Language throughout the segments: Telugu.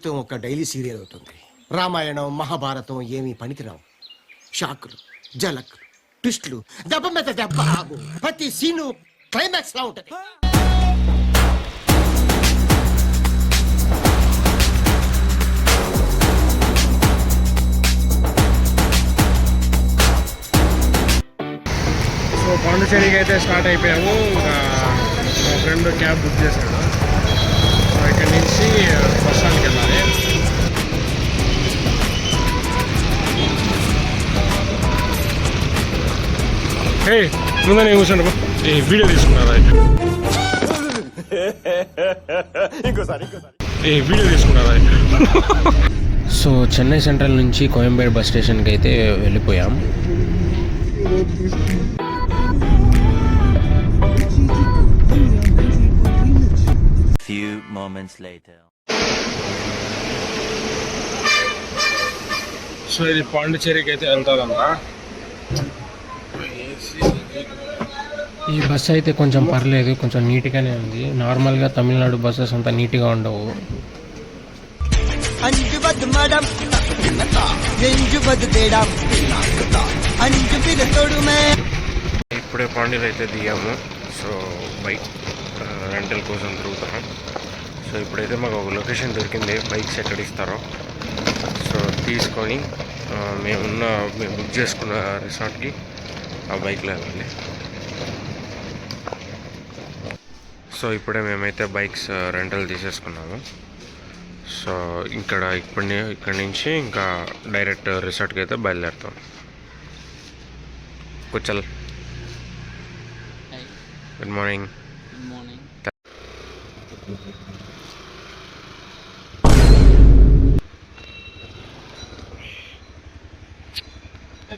మొత్తం ఒక డైలీ సీరియల్ అవుతుంది. రామాయణం మహాభారతం ఏమీ పనికిరావు. షాకులు, జలక్, ట్విస్టులు, దెబ్బ మీద దెబ్బ ఆగు. ప్రతి సీను క్లైమాక్స్ లా ఉంటది. సో పాండిచేరికి అయితే స్టార్ట్ అయిపోయాము. ఇంకా మా ఫ్రెండ్ క్యాబ్ బుక్ చేశాడు. సో ఇక్కడి నుంచి బస్ స్టాండ్కి వెళ్ళాలి. హే ముందే నేను కూర్చోండి. ఈ వీడియో తీసుకున్నారా? ఈ వీడియో తీసుకున్నారా? సో చెన్నై సెంట్రల్ నుంచి కోయంబేడు బస్ స్టేషన్కి అయితే వెళ్ళిపోయాం. Few moments later. సో ఇది పాండిచేరికి అయితే వెళ్తాదంట. ఈ బస్సు అయితే కొంచెం పర్లేదు, కొంచెం నీట్గానే ఉంది. నార్మల్గా తమిళనాడు బస్సెస్ అంతా నీట్గా ఉండవు. ఇప్పుడే పాండిలో అయితే దిగాము. సో బైక్ రెంటల్ కోసం తిరుగుతాం. సో ఇప్పుడైతే మాకు ఒక లొకేషన్ దొరికింది, బైక్స్ ఎక్కడ ఇస్తారో. సో తీసుకొని మేము బుక్ చేసుకున్న రిసార్ట్కి ఆ బైక్లో వెళ్ళాలి. సో ఇప్పుడే మేమైతే బైక్స్ రెంటల్ తీసేసుకున్నాము. సో ఇక్కడి నుంచి ఇంకా డైరెక్ట్ రిసార్ట్కి అయితే బయలుదేరుతాం. కుచల్, good morning.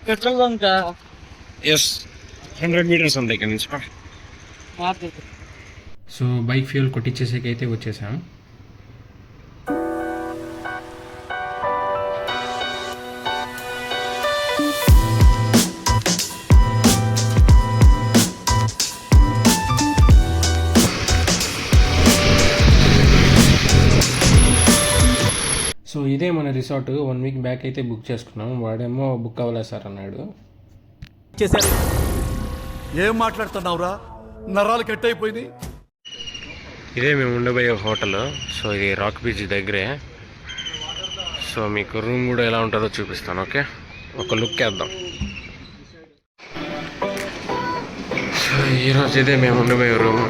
Petrol bunk is 100 meters ఉంది ఇక్కడ నుంచి. సో బైక్ ఫ్యూల్ కొట్టించేసేకైతే వచ్చేసాం. సో ఇదే మన రిసార్ట్. 1 వీక్ బ్యాక్ అయితే బుక్ చేసుకున్నాం. వాడేమో బుక్ అవ్వలేదు సార్ అన్నాడు. ఏం మాట్లాడుతున్నావురా? నరాలు కట్ అయిపోయింది. ఇదే మేము ఉండబోయే హోటల్. సో ఇది రాక్ బీచ్ దగ్గరే. సో మీకు రూమ్ కూడా ఎలా ఉంటుందో చూపిస్తాను. ఓకే, ఒక లుక్ వేద్దాం. సో ఈరోజు ఇదే మేము ఉండబోయే రూమ్.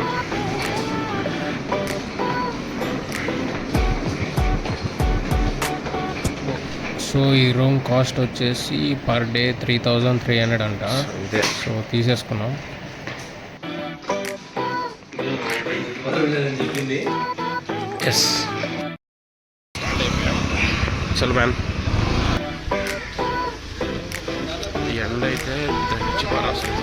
సో ఈ రూమ్ కాస్ట్ వచ్చేసి పర్ డే 3300 అంట. ఇదే. సో తీసేసుకున్నాం. ఎస్ చల్ మ్యాన్. ఈ ఎండ అయితే దంచి పారేస్తుంది.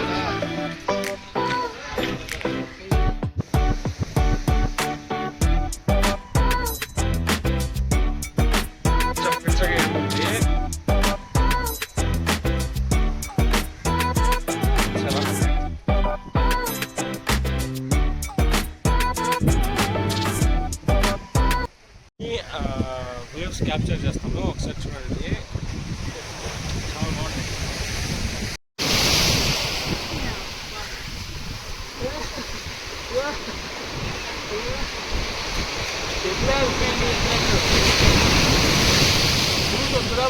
వేవ్స్ క్యాప్చర్ చేస్తాము. ఒకసారి చూడండి, చాలా బాగుంటుంది.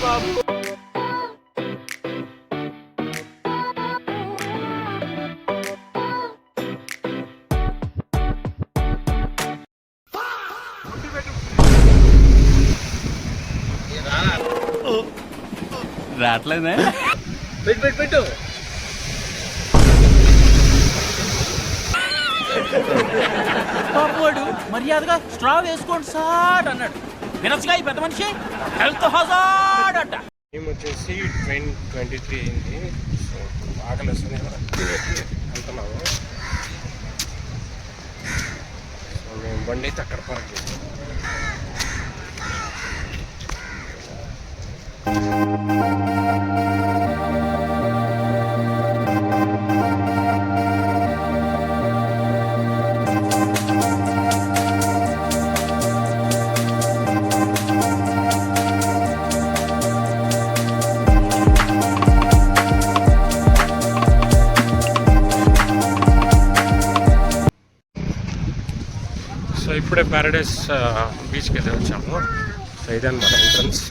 బాబు రావట్లేదే. పెట్టు పాపవాడు మర్యాదగా స్ట్రా వేసుకోండి సార్ అన్నాడు. వినొచ్చుగా ఈ పెద్ద మనిషి. హెల్త్ హజార్డ్ అంట. మేము వచ్చేసి 23 అయింది. సో ఆకలి వస్తుంది, వెళ్తున్నాము. సో మేము బండి అయితే అక్కడ పార్క్ చేస్తాం. ఇప్పుడే ప్యారడైస్ బీచ్కి అయితే వచ్చాము. సో ఇదే అనమాట ఎంట్రన్స్.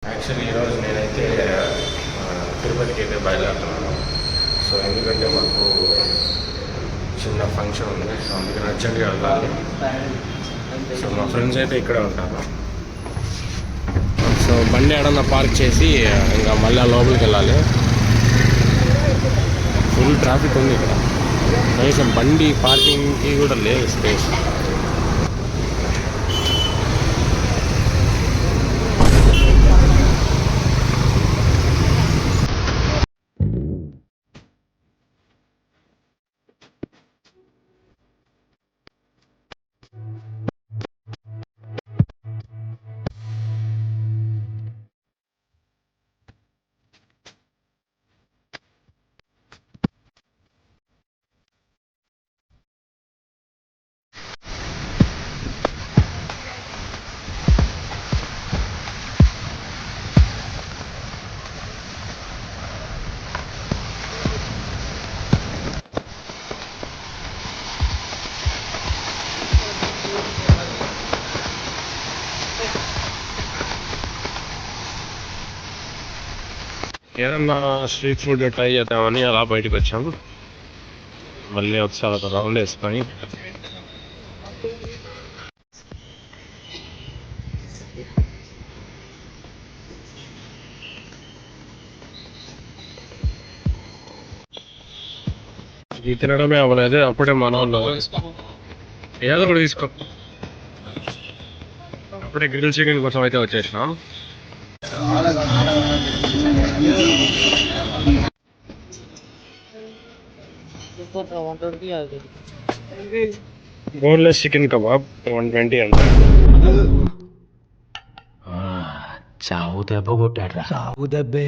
యాక్చువల్లీ ఈరోజు నేనైతే తిరుపతికి అయితే బయలుదేరుతున్నాను. సో ఎందుకంటే మాకు చిన్న ఫంక్షన్ ఉంది. సో అందుకని అర్జెంట్గా వెళ్ళాలి. సో మా ఫ్రెండ్స్ అయితే ఇక్కడే ఉంటారు. సో బండి ఏడన్నా పార్క్ చేసి ఇంకా మళ్ళీ లోపలికి వెళ్ళాలి. ఫుల్ ట్రాఫిక్ ఉంది ఇక్కడ. కనీసం బండి పార్కింగ్కి కూడా లేదు స్పేస్. ఏదన్నా స్ట్రీట్ ఫుడ్ ట్రై చేద్దామని అలా బయటకు వచ్చాము. మళ్ళీ ఒకసారి ఒక రౌండ్ వేసుకొని ఇది తినడమే అవ్వలేదు. అప్పుడే మన వాళ్ళు ఏదో కూడా తీసుకో. అప్పుడే గ్రిల్ చికెన్ కోసం అయితే వచ్చేసినాం. బోన్లెస్ చికెన్ కబాబ్ 120 అంట. చావు దెబ్బ కొట్టాడు. చావు దెబ్బే.